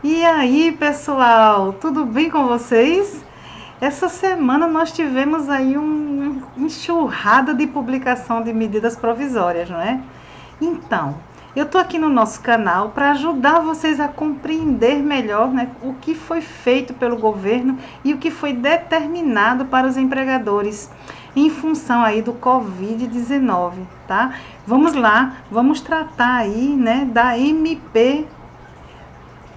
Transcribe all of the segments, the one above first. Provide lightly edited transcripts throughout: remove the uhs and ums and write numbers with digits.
E aí, pessoal, tudo bem com vocês? Essa semana nós tivemos aí uma enxurrada de publicação de medidas provisórias, não é? Então, eu estou aqui no nosso canal para ajudar vocês a compreender melhor, né, o que foi feito pelo governo e o que foi determinado para os empregadores em função aí do Covid-19, tá? Vamos lá, vamos tratar aí, né, da MP.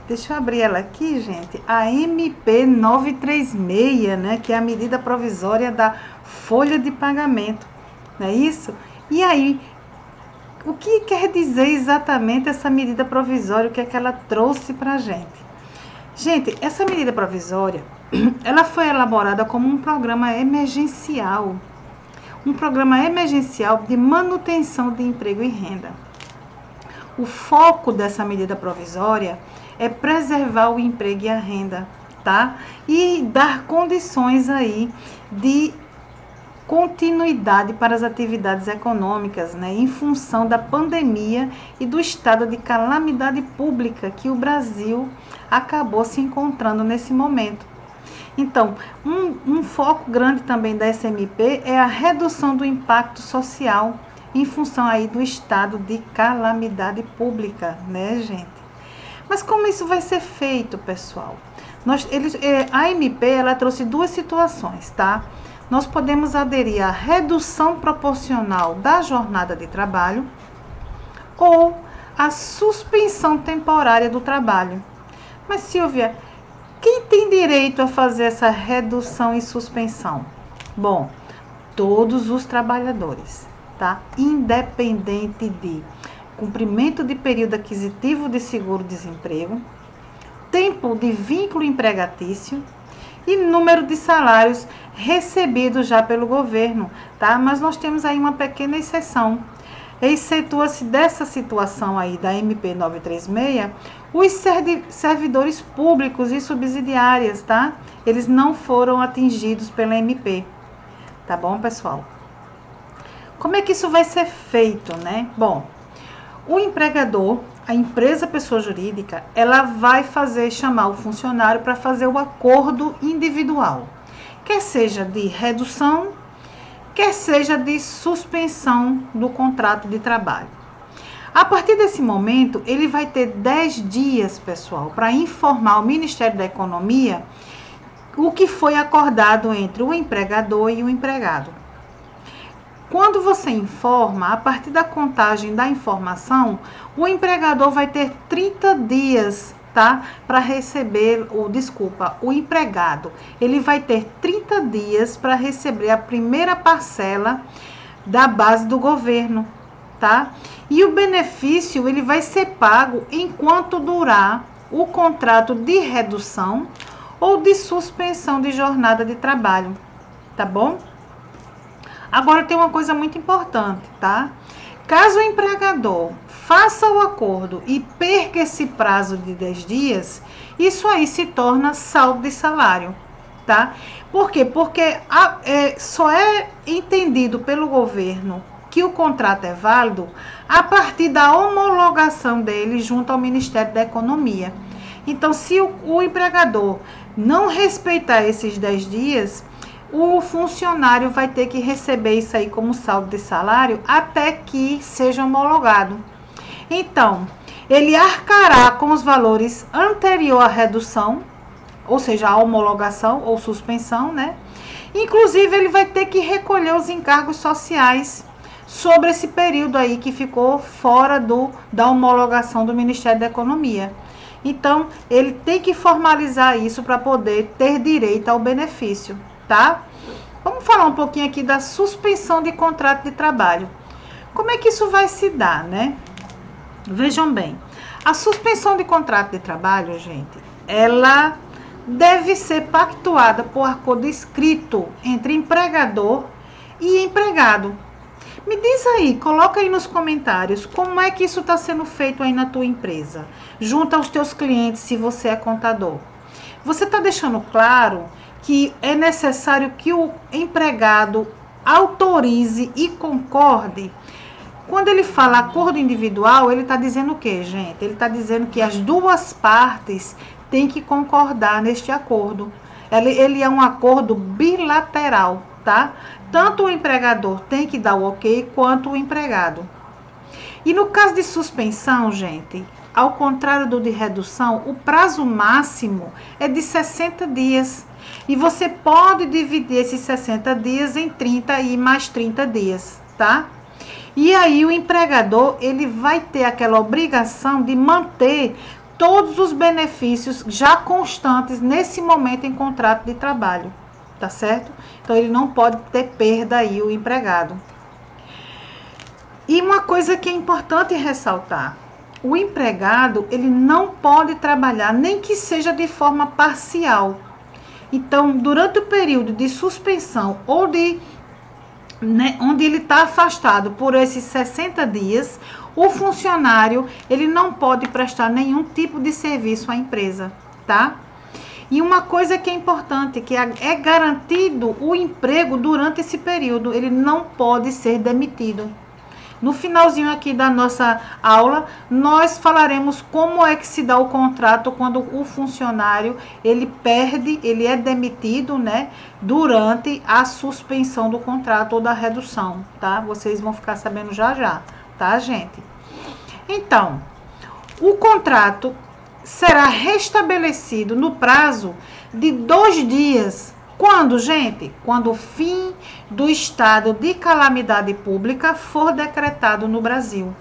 Deixa eu abrir ela aqui, gente. A MP 936, né, que é a medida provisória da folha de pagamento, não é isso? E aí, o que quer dizer exatamente essa medida provisória? O que é que ela trouxe para a gente? Gente, essa medida provisória, ela foi elaborada como um programa emergencial de manutenção de emprego e renda. O foco dessa medida provisória é preservar o emprego e a renda, tá? E dar condições aí de continuidade para as atividades econômicas, né, em função da pandemia e do estado de calamidade pública que o Brasil acabou se encontrando nesse momento. Então, um foco grande também da SMP é a redução do impacto social em função aí do estado de calamidade pública, né, gente? Mas como isso vai ser feito, pessoal? A MP, ela trouxe duas situações, tá? Nós podemos aderir à redução proporcional da jornada de trabalho ou à suspensão temporária do trabalho. Mas, Silvia, quem tem direito a fazer essa redução e suspensão? Bom, todos os trabalhadores, tá? Independente de cumprimento de período aquisitivo de seguro-desemprego, tempo de vínculo empregatício e número de salários recebidos já pelo governo, tá? Mas nós temos aí uma pequena exceção. Excetua-se dessa situação aí da MP 936, os servidores públicos e subsidiárias, tá? Eles não foram atingidos pela MP. Tá bom, pessoal? Como é que isso vai ser feito, né? Bom, o empregador, a empresa pessoa jurídica, ela vai chamar o funcionário para fazer o acordo individual, quer seja de redução, quer seja de suspensão do contrato de trabalho. A partir desse momento, ele vai ter 10 dias, pessoal, para informar ao Ministério da Economia o que foi acordado entre o empregador e o empregado. Quando você informa, a partir da contagem da informação, o empregador vai ter 30 dias, tá? Para receber, o empregado, ele vai ter 30 dias para receber a primeira parcela da base do governo, tá? E o benefício, ele vai ser pago enquanto durar o contrato de redução ou de suspensão de jornada de trabalho, tá bom? Agora tem uma coisa muito importante, tá? Caso o empregador faça o acordo e perca esse prazo de 10 dias, isso aí se torna saldo de salário, tá? Por quê? Porque só é entendido pelo governo que o contrato é válido a partir da homologação dele junto ao Ministério da Economia. Então, se o empregador não respeitar esses 10 dias, o funcionário vai ter que receber isso aí como saldo de salário até que seja homologado. Então, ele arcará com os valores anterior à redução, ou seja, a homologação ou suspensão, né? Inclusive, ele vai ter que recolher os encargos sociais sobre esse período aí que ficou fora da homologação do Ministério da Economia. Então, ele tem que formalizar isso para poder ter direito ao benefício, tá? Vamos falar um pouquinho aqui da suspensão de contrato de trabalho. Como é que isso vai se dar, né? Vejam bem, a suspensão de contrato de trabalho, gente, ela deve ser pactuada por acordo escrito entre empregador e empregado. Me diz aí, coloca aí nos comentários como é que isso está sendo feito aí na tua empresa, junto aos teus clientes, se você é contador. Você está deixando claro que é necessário que o empregado autorize e concorde Quando ele fala acordo individual, ele está dizendo o quê, gente? Ele está dizendo que as duas partes têm que concordar neste acordo. Ele é um acordo bilateral, tá? Tanto o empregador tem que dar o ok, quanto o empregado. E no caso de suspensão, gente, ao contrário do de redução, o prazo máximo é de 60 dias. E você pode dividir esses 60 dias em 30 e mais 30 dias, tá? E aí o empregador, ele vai ter aquela obrigação de manter todos os benefícios já constantes nesse momento em contrato de trabalho, tá certo? Então ele não pode ter perda aí, o empregado. E uma coisa que é importante ressaltar, o empregado, ele não pode trabalhar, nem que seja de forma parcial. Então, durante o período de suspensão ou de, né, onde ele está afastado por esses 60 dias, o funcionário, ele não pode prestar nenhum tipo de serviço à empresa, tá? E uma coisa que é importante, que é garantido o emprego durante esse período, ele não pode ser demitido. No finalzinho aqui da nossa aula, nós falaremos como é que se dá o contrato quando o funcionário, ele perde, ele é demitido, né, durante a suspensão do contrato ou da redução, tá? Vocês vão ficar sabendo já já, tá, gente? Então, o contrato será restabelecido no prazo de 2 dias. Quando, gente? Quando o fim do estado de calamidade pública for decretado no Brasil.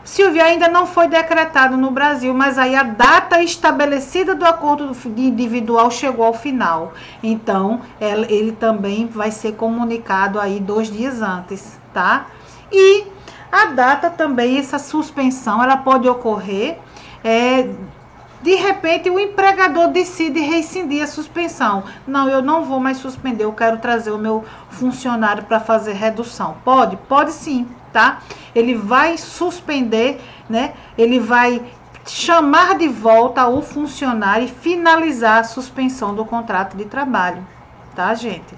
Silvia, ainda não foi decretado no Brasil, mas aí a data estabelecida do acordo individual chegou ao final. Então, ele também vai ser comunicado aí 2 dias antes, tá? E a data também, essa suspensão, ela pode ocorrer de repente o empregador decide rescindir a suspensão. Não, eu não vou mais suspender, eu quero trazer o meu funcionário para fazer redução. Pode? Pode sim, tá? Ele vai suspender, né? Ele vai chamar de volta o funcionário e finalizar a suspensão do contrato de trabalho, tá, gente?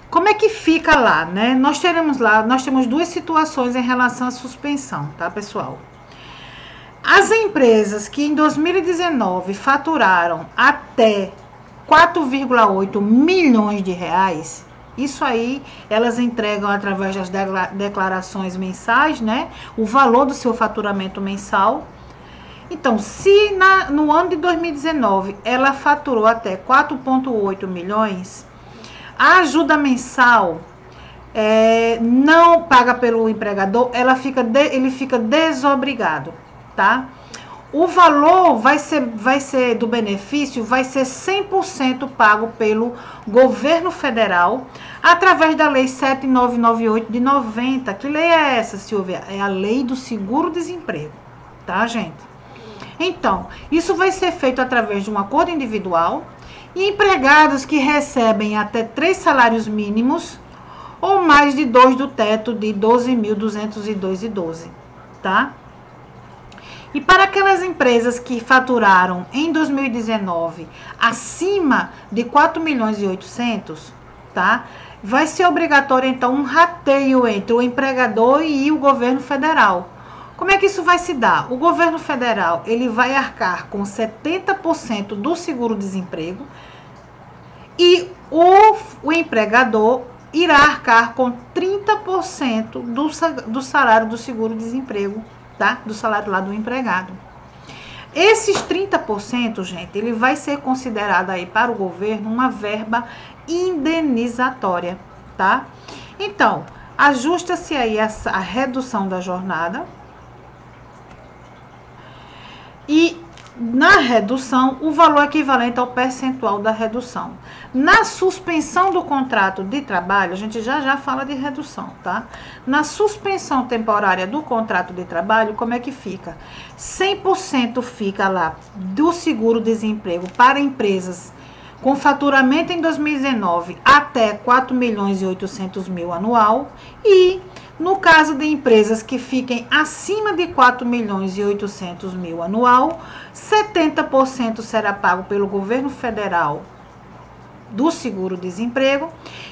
Como é que fica lá, né? Nós temos 2 situações em relação à suspensão, tá, pessoal? As empresas que em 2019 faturaram até 4,8 milhões de reais, isso aí elas entregam através das declarações mensais, né? O valor do seu faturamento mensal. Então, se no ano de 2019 ela faturou até 4,8 milhões, a ajuda mensal não paga pelo empregador, ele fica desobrigado. Tá? O valor vai ser do benefício, vai ser 100% pago pelo governo federal, através da lei 7998 de 90. Que lei é essa, Silvia? É a lei do seguro-desemprego, tá, gente? Então, isso vai ser feito através de um acordo individual, e empregados que recebem até 3 salários mínimos, ou mais de 2 do teto de 12.202,12, tá? E para aquelas empresas que faturaram em 2019 acima de 4 milhões e 800, tá? Vai ser obrigatório, então, um rateio entre o empregador e o governo federal. Como é que isso vai se dar? O governo federal, ele vai arcar com 70% do seguro-desemprego e o empregador irá arcar com 30% do salário do seguro-desemprego, tá? Do salário lá do empregado. Esses 30%, gente, ele vai ser considerado aí para o governo uma verba indenizatória, tá? Então, ajusta-se aí a redução da jornada e na redução, o valor equivalente ao percentual da redução. Na suspensão do contrato de trabalho, a gente já fala de redução, tá? Na suspensão temporária do contrato de trabalho, como é que fica? 100% fica lá do seguro-desemprego para empresas com faturamento em 2019 até 4 milhões e 800 mil anual e no caso de empresas que fiquem acima de 4 milhões e 800 mil anual, 70% será pago pelo governo federal do seguro-desemprego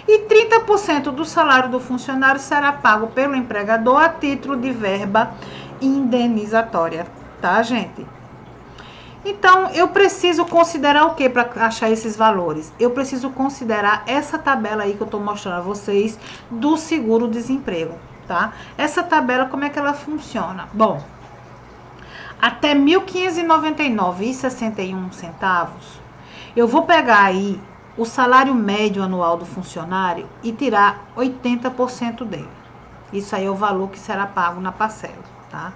e 30% do salário do funcionário será pago pelo empregador a título de verba indenizatória, tá, gente? Então, eu preciso considerar o que para achar esses valores? Eu preciso considerar essa tabela aí que eu estou mostrando a vocês do seguro-desemprego, tá? Essa tabela, como é que ela funciona? Bom, até R$ 1.599,61, eu vou pegar aí o salário médio anual do funcionário e tirar 80% dele. Isso aí é o valor que será pago na parcela, tá?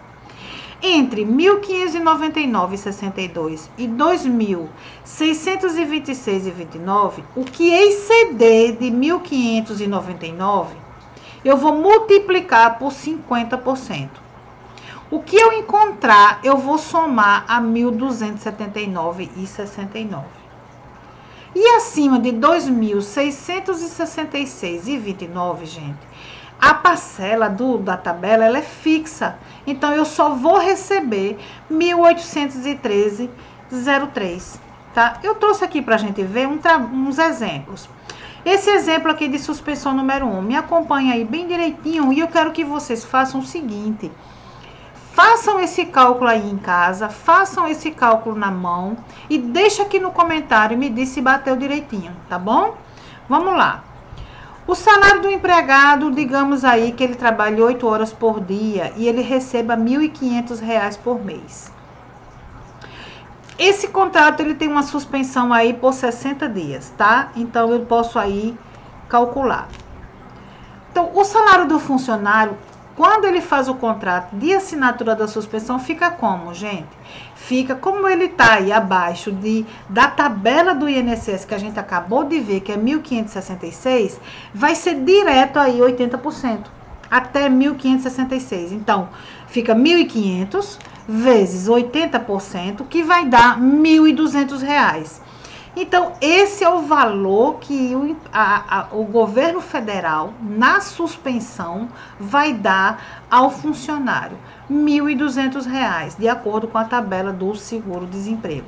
Entre R$ 1.599,62 e R$ 2.626,29, o que exceder de R$ 1.599, eu vou multiplicar por 50%. O que eu encontrar, eu vou somar a R$ 1.279,69. E acima de R$ 2.666,29, gente, a parcela da tabela, ela é fixa. Então, eu só vou receber R$ 1.813,03, tá? Eu trouxe aqui pra gente ver uns exemplos. Esse exemplo aqui de suspensão número 1, me acompanha aí bem direitinho e eu quero que vocês façam o seguinte. Façam esse cálculo aí em casa, façam esse cálculo na mão e deixa aqui no comentário e me diz se bateu direitinho, tá bom? Vamos lá. O salário do empregado, digamos aí que ele trabalhe 8 horas por dia e ele receba R$ 1.500 por mês. Esse contrato, ele tem uma suspensão aí por 60 dias, tá? Então, eu posso aí calcular. Então, o salário do funcionário, quando ele faz o contrato de assinatura da suspensão, fica como, gente? Fica como ele está aí abaixo da tabela do INSS que a gente acabou de ver, que é 1.566, vai ser direto aí 80%, até 1.566. Então, fica 1.500 vezes 80%, que vai dar R$ 1.200. Então, esse é o valor que o governo federal, na suspensão, vai dar ao funcionário. R$ 1.200, de acordo com a tabela do seguro-desemprego.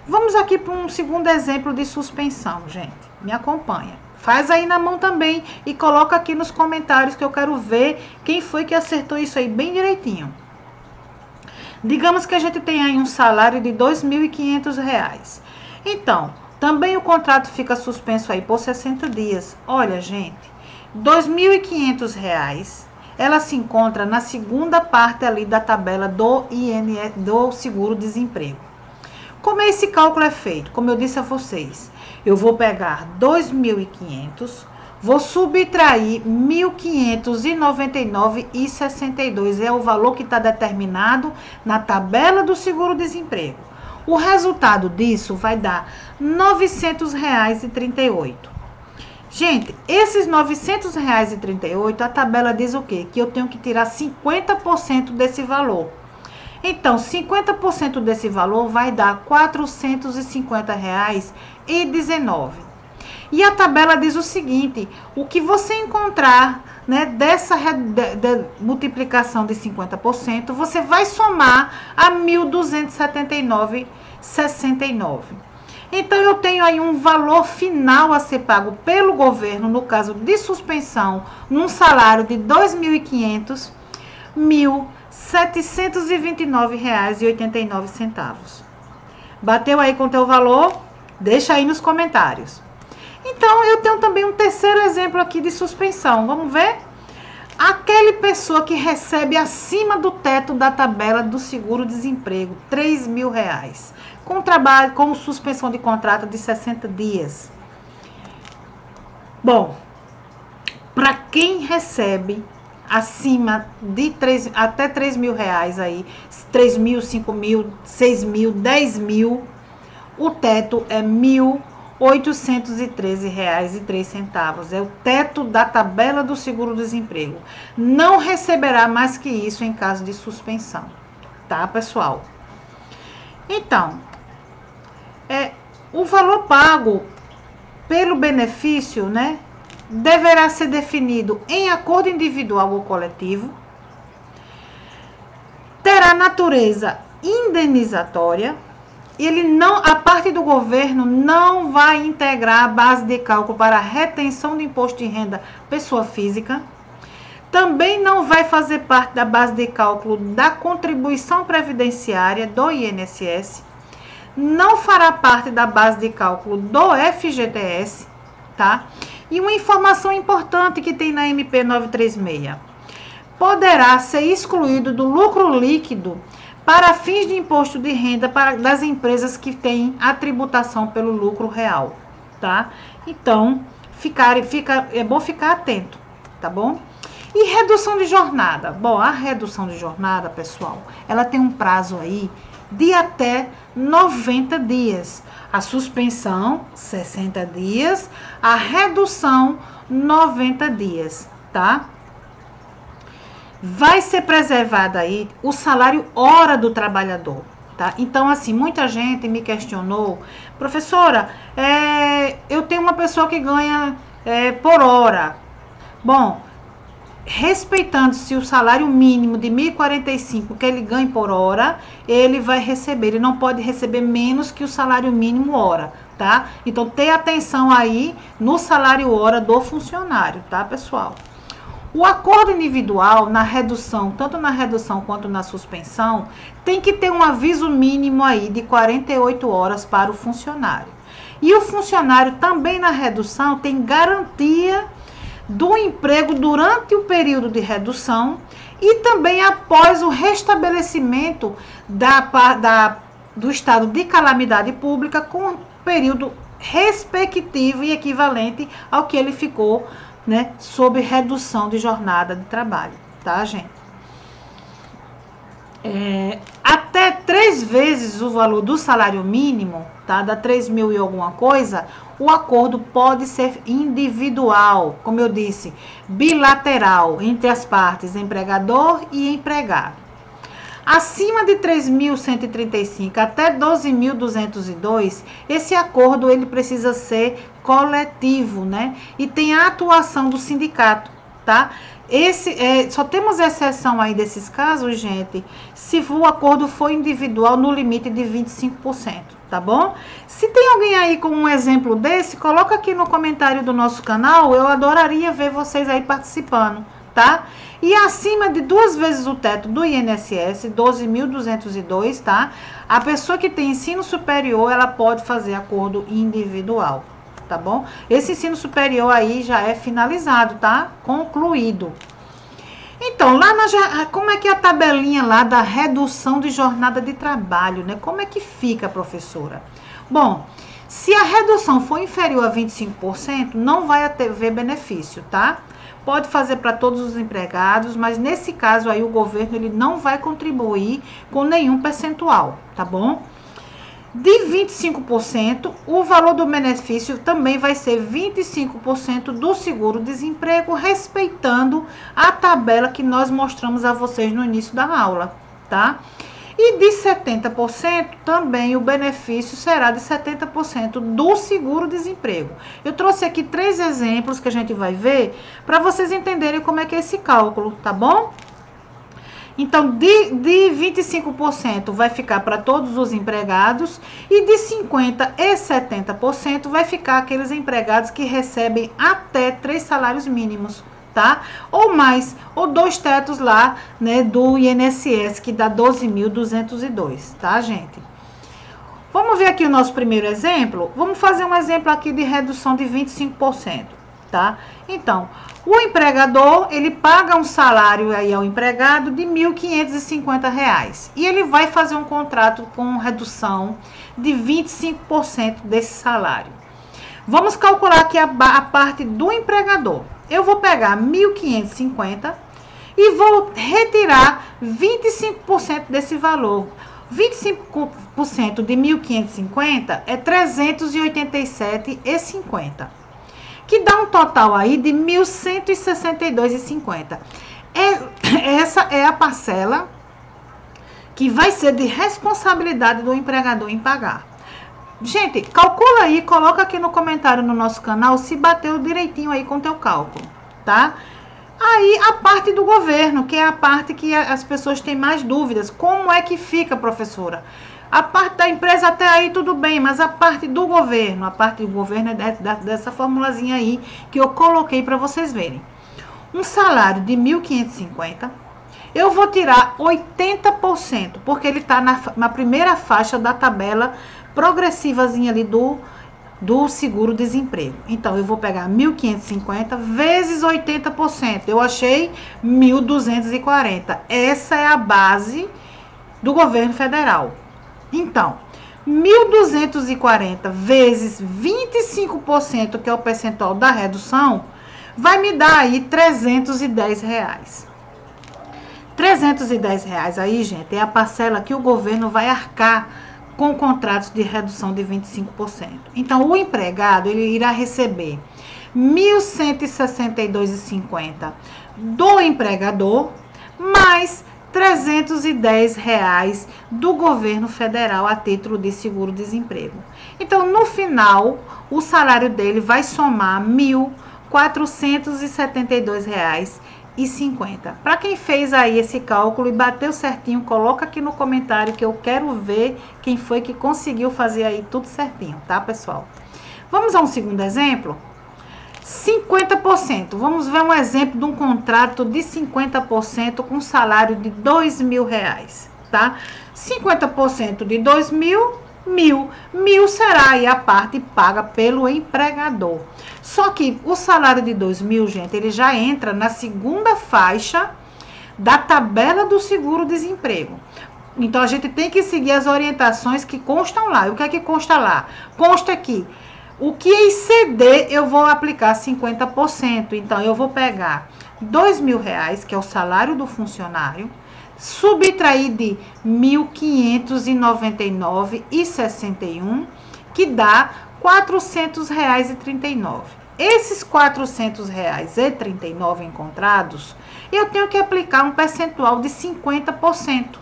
Vamos aqui para um segundo exemplo de suspensão, gente. Me acompanha. Faz aí na mão também e coloca aqui nos comentários que eu quero ver quem foi que acertou isso aí bem direitinho. Digamos que a gente tem aí um salário de R$ 2.500. Então, também o contrato fica suspenso aí por 60 dias. Olha, gente, R$ 2.500, ela se encontra na segunda parte ali da tabela do seguro-desemprego. Como esse cálculo é feito? Como eu disse a vocês, eu vou pegar 2.500, vou subtrair 1.599,62, é o valor que está determinado na tabela do seguro-desemprego. O resultado disso vai dar R$ 900,38. Gente, esses R$ 900,38, a tabela diz o quê? Que eu tenho que tirar 50% desse valor. Então, 50% desse valor vai dar R$ 450,19. E a tabela diz o seguinte, o que você encontrar, né, dessa multiplicação de 50%, você vai somar a 1.279,69. Então, eu tenho aí um valor final a ser pago pelo governo, no caso de suspensão, num salário de R$ 2.500, R$ 1.729,89. Bateu aí com o teu valor? Deixa aí nos comentários. Então, eu tenho também um terceiro exemplo aqui de suspensão. Vamos ver? Aquela pessoa que recebe acima do teto da tabela do seguro-desemprego, R$ 3.000, com trabalho, com suspensão de contrato de 60 dias. Bom, para quem recebe acima de até R$ 3.000 aí, 3.000, 5.000, 6.000, 10.000, o teto é R$ 1.813,03. É o teto da tabela do seguro-desemprego. Não receberá mais que isso em caso de suspensão, tá, pessoal? Então, o valor pago pelo benefício, né, deverá ser definido em acordo individual ou coletivo, terá natureza indenizatória a parte do governo não vai integrar a base de cálculo para a retenção do imposto de renda pessoa física, também não vai fazer parte da base de cálculo da contribuição previdenciária do INSS, não fará parte da base de cálculo do FGTS, tá? E uma informação importante que tem na MP 936, poderá ser excluído do lucro líquido para fins de imposto de renda das empresas que têm a tributação pelo lucro real, tá? Então, é bom ficar atento, tá bom? E redução de jornada? Bom, a redução de jornada, pessoal, ela tem um prazo aí de até 90 dias. A suspensão, 60 dias, a redução, 90 dias, tá? Vai ser preservado aí o salário hora do trabalhador, tá? Então, assim, muita gente me questionou, professora, eu tenho uma pessoa que ganha por hora. Bom, respeitando-se o salário mínimo de 1.045 que ele ganha por hora, ele vai receber, ele não pode receber menos que o salário mínimo hora, tá? Então, tenha atenção aí no salário hora do funcionário, tá, pessoal? O acordo individual na redução, tanto na redução quanto na suspensão, tem que ter um aviso mínimo aí de 48 horas para o funcionário. E o funcionário também na redução tem garantia do emprego durante o período de redução e também após o restabelecimento do estado de calamidade pública com período respectivo e equivalente ao que ele ficou, né, sob redução de jornada de trabalho, tá, gente? Até 3 vezes o valor do salário mínimo, tá? Dá 3.000 e alguma coisa, o acordo pode ser individual, como eu disse, bilateral, entre as partes empregador e empregado. Acima de 3.135 até 12.202, esse acordo ele precisa ser coletivo, né? E tem a atuação do sindicato, tá? Só temos exceção aí desses casos, gente, se o acordo for individual no limite de 25%, tá bom? Se tem alguém aí com um exemplo desse, coloca aqui no comentário do nosso canal, eu adoraria ver vocês aí participando, tá? E acima de 2 vezes o teto do INSS, 12.202, tá? A pessoa que tem ensino superior, ela pode fazer acordo individual, tá bom? Esse ensino superior aí já é finalizado, tá? Concluído. Então, lá como é que é a tabelinha lá da redução de jornada de trabalho, né? Como é que fica, professora? Bom, se a redução for inferior a 25%, não vai haver benefício, tá? Pode fazer para todos os empregados, mas nesse caso aí o governo ele não vai contribuir com nenhum percentual, tá bom? De 25%, o valor do benefício também vai ser 25% do seguro-desemprego, respeitando a tabela que nós mostramos a vocês no início da aula, tá? E de 70%, também o benefício será de 70% do seguro-desemprego. Eu trouxe aqui 3 exemplos que a gente vai ver para vocês entenderem como é que é esse cálculo, tá bom? Então, de 25% vai ficar para todos os empregados e de 50% e 70% vai ficar aqueles empregados que recebem até 3 salários mínimos, tá? Ou mais, ou 2 tetos lá, né, do INSS, que dá 12.202, tá, gente? Vamos ver aqui o nosso primeiro exemplo? Vamos fazer um exemplo aqui de redução de 25%, tá? Então, o empregador, ele paga um salário aí ao empregado de R$ 1.550 e ele vai fazer um contrato com redução de 25% desse salário. Vamos calcular aqui a parte do empregador. Eu vou pegar 1.550 e vou retirar 25% desse valor. 25% de 1.550 é R$ 387,50. Que dá um total aí de R$ 1.162,50. Essa é a parcela que vai ser de responsabilidade do empregador em pagar. Gente, calcula aí, coloca aqui no comentário no nosso canal se bateu direitinho aí com o teu cálculo, tá? Aí a parte do governo, que é a parte que as pessoas têm mais dúvidas. Como é que fica, professora? A parte da empresa até aí tudo bem, mas a parte do governo é dessa formulazinha aí que eu coloquei para vocês verem. Um salário de 1.550, eu vou tirar 80%, porque ele está na primeira faixa da tabela progressivazinha ali do seguro-desemprego. Então, eu vou pegar 1.550 vezes 80%. Eu achei 1.240. Essa é a base do governo federal. Então, 1.240 vezes 25%, que é o percentual da redução, vai me dar aí R$310. R$310 aí, gente, é a parcela que o governo vai arcar com contratos de redução de 25%. Então, o empregado, ele irá receber R$1.162,50 do empregador, mais R$310 do governo federal a título de seguro-desemprego. Então, no final, o salário dele vai somar R$1.472,50. Para quem fez aí esse cálculo e bateu certinho, coloca aqui no comentário que eu quero ver quem foi que conseguiu fazer aí tudo certinho, tá, pessoal? Vamos a um segundo exemplo? 50%. Vamos ver um exemplo de um contrato de 50% com salário de R$2.000, tá? 50% de 2.000, 1.000. 1.000 será aí a parte paga pelo empregador. Só que o salário de 2.000, gente, ele já entra na segunda faixa da tabela do seguro-desemprego. Então, a gente tem que seguir as orientações que constam lá. E o que é que consta lá? Consta aqui. O que exceder, eu vou aplicar 50%. Então, eu vou pegar R$2.000, que é o salário do funcionário, subtrair de 1.599,61, que dá R$400,39. Esses R$400,39 encontrados, eu tenho que aplicar um percentual de 50%.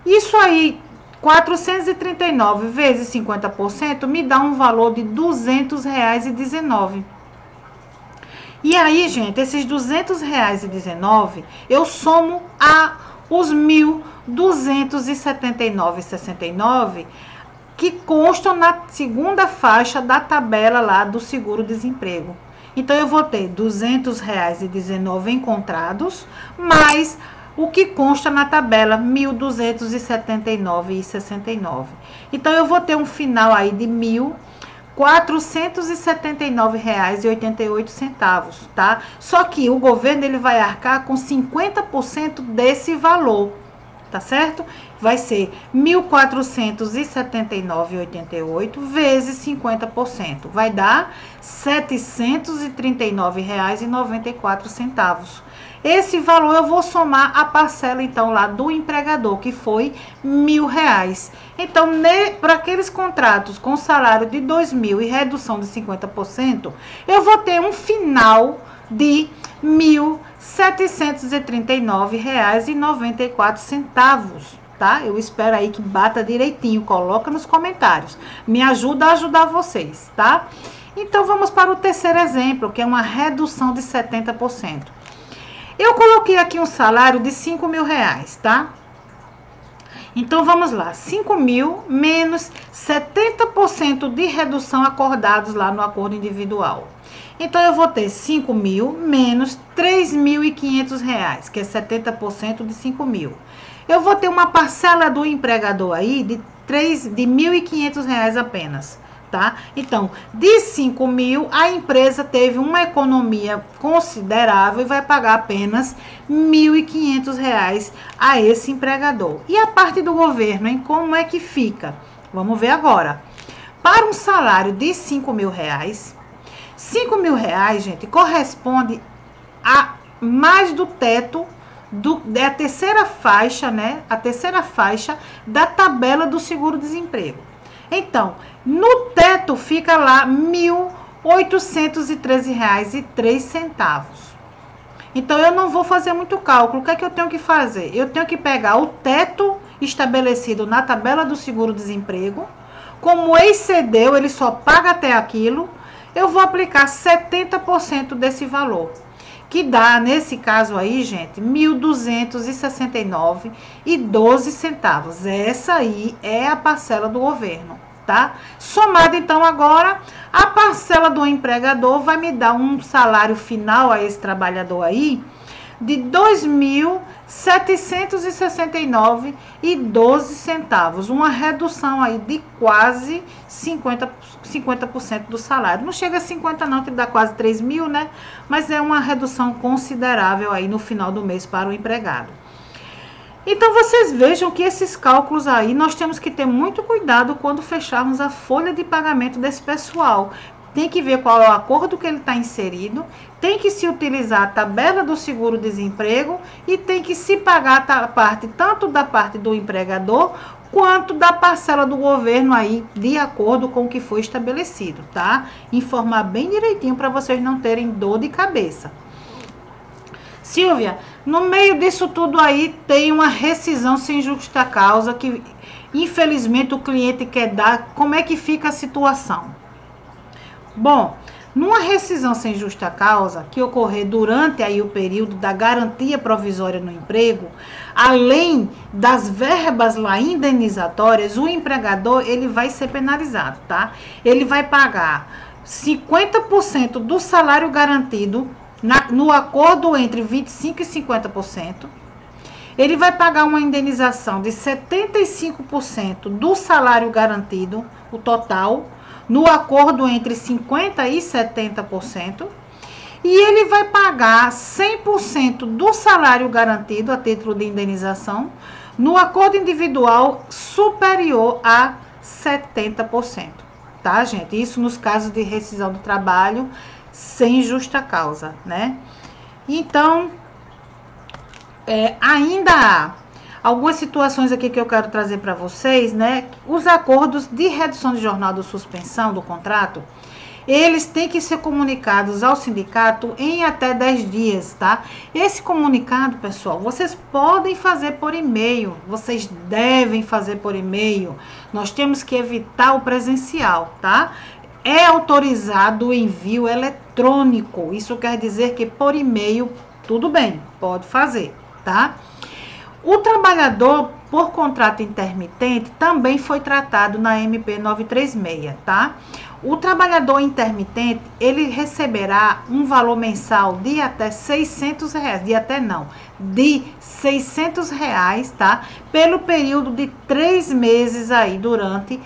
Isso aí, 439 vezes 50% me dá um valor de R$200,19. E aí, gente, esses R$200,19 eu somo a os 1.279,69 que constam na segunda faixa da tabela lá do seguro-desemprego. Então, eu vou ter R$200,19 encontrados, mais o que consta na tabela, 1.279,69. Então, eu vou ter um final aí de R$1.479,88, tá? Só que o governo, ele vai arcar com 50% desse valor, tá certo? Vai ser 1.479,88 vezes 50%. Vai dar R$739,94. Esse valor eu vou somar a parcela, então, lá do empregador, que foi R$1.000. Então, para aqueles contratos com salário de 2.000 e redução de 50%, eu vou ter um final de R$1.739,94, tá? Eu espero aí que bata direitinho, coloca nos comentários. Me ajuda a ajudar vocês, tá? Então, vamos para o terceiro exemplo, que é uma redução de 70%. Eu coloquei aqui um salário de R$5.000, tá? Então, vamos lá. 5.000 menos 70% de redução acordados lá no acordo individual. Então, eu vou ter 5.000 menos R$3.500, que é 70% de 5.000. Eu vou ter uma parcela do empregador aí de R$1.500 apenas, tá? Então, de 5.000, a empresa teve uma economia considerável e vai pagar apenas R$1.500 a esse empregador. E a parte do governo, hein? Como é que fica? Vamos ver agora. Para um salário de R$5.000, R$5.000, gente, corresponde a mais do teto é a terceira faixa, né? A terceira faixa da tabela do seguro-desemprego. Então, no teto fica lá R$1.813,03. Então, eu não vou fazer muito cálculo. O que é que eu tenho que fazer? Eu tenho que pegar o teto estabelecido na tabela do seguro-desemprego. Como excedeu, ele só paga até aquilo. Eu vou aplicar 70% desse valor, que dá, nesse caso aí, gente, R$ 1.269,12. Essa aí é a parcela do governo, tá? Somada, então, agora, a parcela do empregador vai me dar um salário final a esse trabalhador aí de R$ 2.769,12, uma redução aí de quase 50% do salário. Não chega a 50 não, que dá quase 3 mil, né? Mas é uma redução considerável aí no final do mês para o empregado. Então, vocês vejam que esses cálculos aí, nós temos que ter muito cuidado quando fecharmos a folha de pagamento desse pessoal. Tem que ver qual é o acordo que ele está inserido, tem que se utilizar a tabela do seguro-desemprego e tem que se pagar a parte, tanto da parte do empregador, quanto da parcela do governo aí, de acordo com o que foi estabelecido, tá? Informar bem direitinho para vocês não terem dor de cabeça. Silvia, no meio disso tudo aí tem uma rescisão sem justa causa que infelizmente o cliente quer dar. Como é que fica a situação? Bom, numa rescisão sem justa causa que ocorrer durante aí o período da garantia provisória no emprego, além das verbas lá indenizatórias, o empregador ele vai ser penalizado, tá? Ele vai pagar 50% do salário garantido no acordo entre 25% e 50%. Ele vai pagar uma indenização de 75% do salário garantido, o total, no acordo entre 50% e 70%, e ele vai pagar 100% do salário garantido a título de indenização, no acordo individual superior a 70%, tá, gente? Isso nos casos de rescisão do trabalho sem justa causa, né? Então, ainda há algumas situações aqui que eu quero trazer para vocês, né? Os acordos de redução de jornada ou suspensão do contrato, eles têm que ser comunicados ao sindicato em até 10 dias, tá? Esse comunicado, pessoal, vocês podem fazer por e-mail, vocês devem fazer por e-mail. Nós temos que evitar o presencial, tá? É autorizado o envio eletrônico. Isso quer dizer que por e-mail, tudo bem, pode fazer, tá? O trabalhador por contrato intermitente também foi tratado na MP 936, tá? O trabalhador intermitente, ele receberá um valor mensal de até R$600, de R$600, tá? Pelo período de 3 meses aí, durante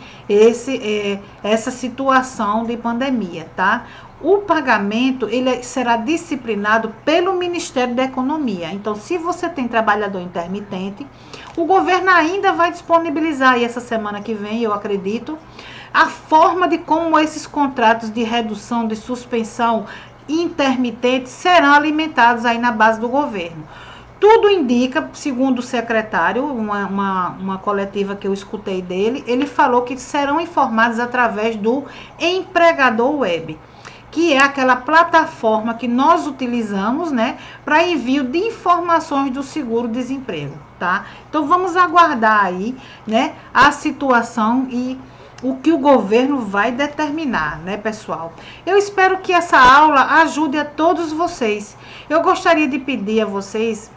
essa situação de pandemia, tá? O pagamento, ele será disciplinado pelo Ministério da Economia. Então, se você tem trabalhador intermitente, o governo ainda vai disponibilizar aí essa semana que vem, eu acredito, a forma de como esses contratos de redução, de suspensão intermitente serão alimentados aí na base do governo. Tudo indica, segundo o secretário, uma coletiva que eu escutei dele, ele falou que serão informados através do Empregador Web, que é aquela plataforma que nós utilizamos, né, para envio de informações do seguro-desemprego, tá? Então, vamos aguardar aí, né, a situação e o que o governo vai determinar, né, pessoal? Eu espero que essa aula ajude a todos vocês. Eu gostaria de pedir a vocês,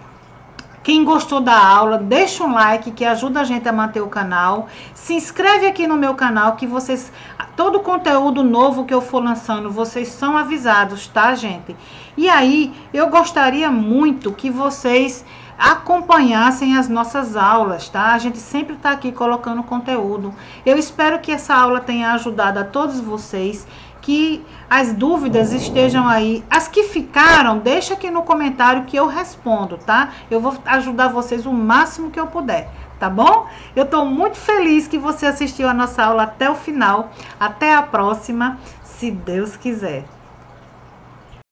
quem gostou da aula, deixa um like que ajuda a gente a manter o canal. Se inscreve aqui no meu canal que vocês, todo conteúdo novo que eu for lançando, vocês são avisados, tá, gente? E aí, eu gostaria muito que vocês acompanhassem as nossas aulas, tá? A gente sempre tá aqui colocando conteúdo. Eu espero que essa aula tenha ajudado a todos vocês, que as dúvidas estejam aí. As que ficaram, deixa aqui no comentário que eu respondo, tá? Eu vou ajudar vocês o máximo que eu puder, tá bom? Eu tô muito feliz que você assistiu a nossa aula até o final. Até a próxima, se Deus quiser.